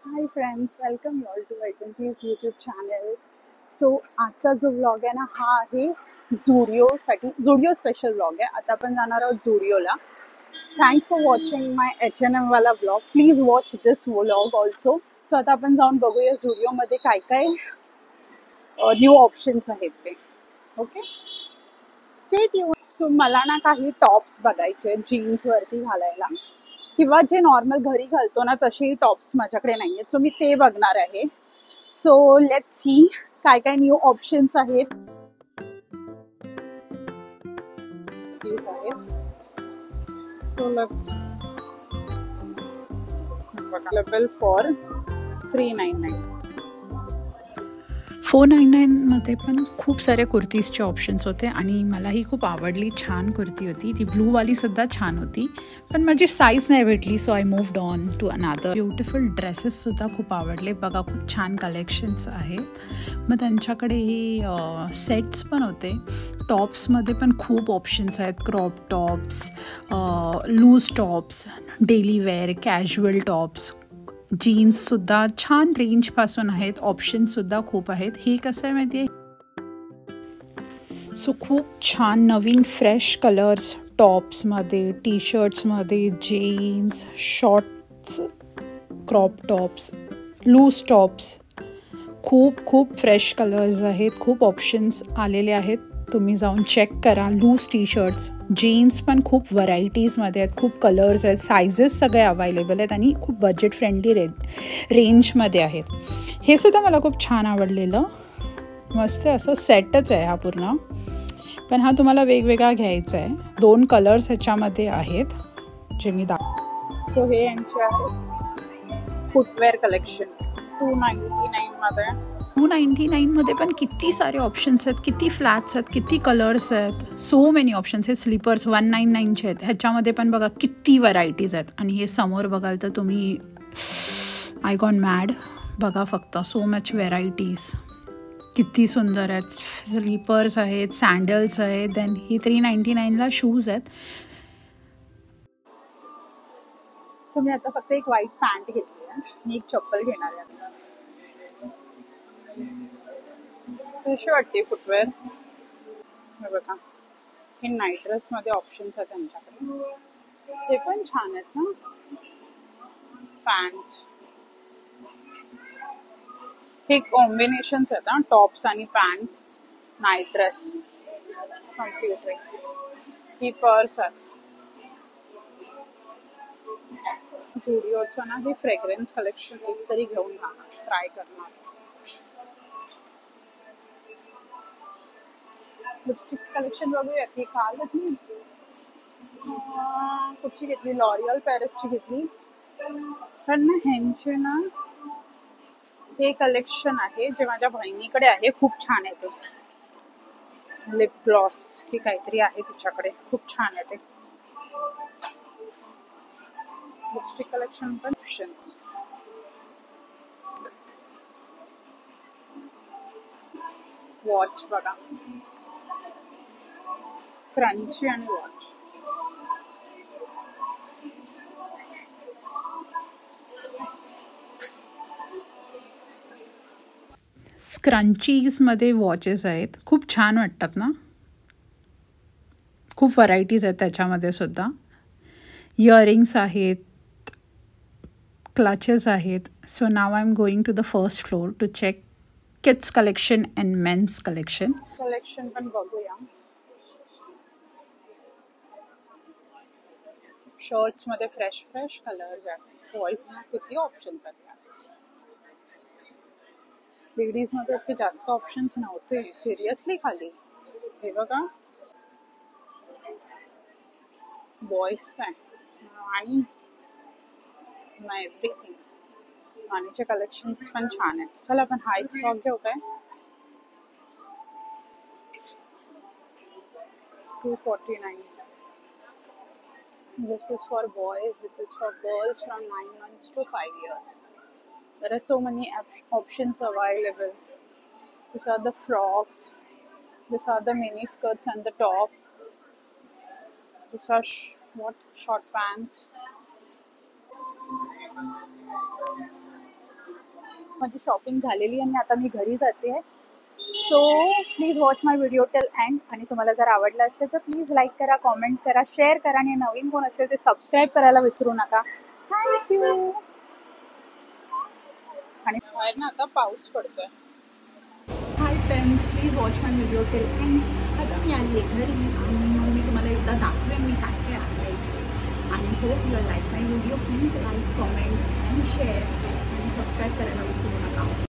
High friends, welcome you all to Vaijanti's YouTube channel. So आजचा जो vlog आहे ना, हा आहे झुडिओ स्पेशल व्लॉग आहे. आता आपण जाणार आहोत झुडिओला. Thanks for watching my H&M वाला vlog. Please watch this vlog also. So आता आपण जाऊन बघूया झुडिओमध्ये काय काय न्यू ऑप्शन्स आहेत ते. Okay, stay tune. सो मला ना काही टॉप्स बघायचे जीन्सवरती घालायला, किंवा जे नॉर्मल घरी घालतो ना तशी टॉप्स माझ्याकडे नाही आहेत. सो मी ते बघणार आहे. सो लेट्स सी काय काय न्यू ऑप्शन्स आहेत. So let's available for 399. 499मध्ये पण खूप सारे कुर्तीजचे ऑप्शन्स होते आणि मलाही खूप आवडली. छान कुर्ती होती ती, ब्लूवालीसुद्धा छान होती, पण माझी साईज नाही भेटली. So I moved on to another. Beautiful ड्रेसेससुद्धा खूप आवडले. बघा, खूप छान कलेक्शन्स आहेत. मग त्यांच्याकडे सेट्स पण होते. टॉप्समध्ये पण खूप ऑप्शन्स आहेत. Crop tops, loose tops, daily wear, casual tops, जीन्ससुद्धा छान रेंजपासून आहेत. ऑप्शनसुद्धा खूप आहेत. हे कसं आहे माहिती आहे, सो खूप छान नवीन फ्रेश कलर्स टॉप्समध्ये, टी शर्ट्समध्ये, jeans, shorts, crop tops, loose tops, खूप फ्रेश कलर्स आहेत. खूप ऑप्शन्स आलेले आहेत. तुम्ही जाऊन चेक करा. लूज टी शर्ट्स, जीन्स पण खूप व्हरायटीजमध्ये आहेत. खूप कलर्स आहेत. सायझेस सगळे अवेलेबल आहेत आणि खूप बजेट फ्रेंडली रेंजमध्ये आहेत. हे सुद्धा मला खूप छान आवडलेलं. मस्त असं सेटच आहे हा पूर्ण, पण हा तुम्हाला वेगवेगळा घ्यायचा आहे. 2 कलर्स ह्याच्यामध्ये आहेत जे मी सो हे यांचे आहे फुटवेअर कलेक्शन 299 मध्ये. 299मध्ये पण किती सारे ऑप्शन्स आहेत, किती फ्लॅट्स आहेत, किती कलर्स आहेत. So many options. हे स्लीपर्स 199चे आहेत. ह्याच्यामध्ये पण बघा किती व्हरायटीज आहेत. आणि हे समोर बघाल तर तुम्ही आय गॉन मॅड. बघा फक्त, सो मच व्हेरायटीज, किती सुंदर आहेत. स्लीपर्स आहेत, सँडल्स आहेत. देन ही 399ला शूज आहेत. सो मी आता फक्त एक व्हाईट पॅन्ट घेतली आहे. मी एक चप्पल घेणार आहे. कशी वाटते फुटवेअर? हे बघा, हे नाईट ड्रेस मध्ये ऑप्शन्स आहेत त्यांच्याकडे. हे पण छान आहेत ना. पॅन्ट्स, हे कॉम्बिनेशन्स आहेत ना, टॉप्स आणि पॅन्ट्स, नाईट ड्रेस, कम्प्युटर. ही पर्स आहेत. झुडिओचं ना हे फ्रेग्रन्स कलेक्शन एक तरी घेऊन जाणार, ट्राय करणार. लिपस्टिक कलेक्शन बघूया की काल घेतली. कुठची घेतली? लॉरियल पॅरिसची घेतली. पण ना ह्यांचे ना हे कलेक्शन आहे जे माझ्या बहिणीकडे आहे, खूप छान आहे ते. लिप ग्लॉस की काहीतरी आहे तिच्याकडे, खूप छान आहे ते. लिपस्टिक कलेक्शन पण ऑप्शन. वॉच बघा, स्क्रंची आणि वॉच. स्क्रंचीजमध्ये वॉचेस आहेत. खूप छान वाटतात ना. खूप व्हरायटीज आहेत त्याच्यामध्ये सुद्धा. इयरिंग्स आहेत, क्लचेस आहेत. So now I am going to the first floor to check kids collection and men's collection. Collection पण बघूया. शर्ट्स मध्ये फ्रेश कलर्स आहेत. बॉईज किती ऑप्शन्स आहेत. लेडीज मध्ये इतके जास्त ऑप्शन्स नव्हते सिरियसली खाली. हे बघा, बॉईज आहे आणि एव्हरीथिंग. पाणीचे कलेक्शन्स पण छान आहेत. चला आपण हा एक फ्रॉक घेऊ काय. 249. This is for boys, this is for girls from 9 months to 5 years. There are so many options available. These are the frocks, these are the mini skirts and the top. These are short pants. माझी shopping झालेली आणि आता मी घरी जाते. So please watch my video till end. आणि तुम्हाला जर आवडला असेल तर प्लीज लाईक करा, कॉमेंट करा, शेअर करा आणि नवीन कोण असेल ते सबस्क्राईब करायला विसरू नका. थँक्यू. आणि बाहेर ना आता पाऊस पडतोय. Hi friends, please watch my video till end. आता मी आली आहे घरी आणि मग मी तुम्हाला एकदा दाखवेन मी काय काय आहे. आणि hope you like my video. Please like, comment आणि शेअर आणि सबस्क्राईब करायला विसरू नका.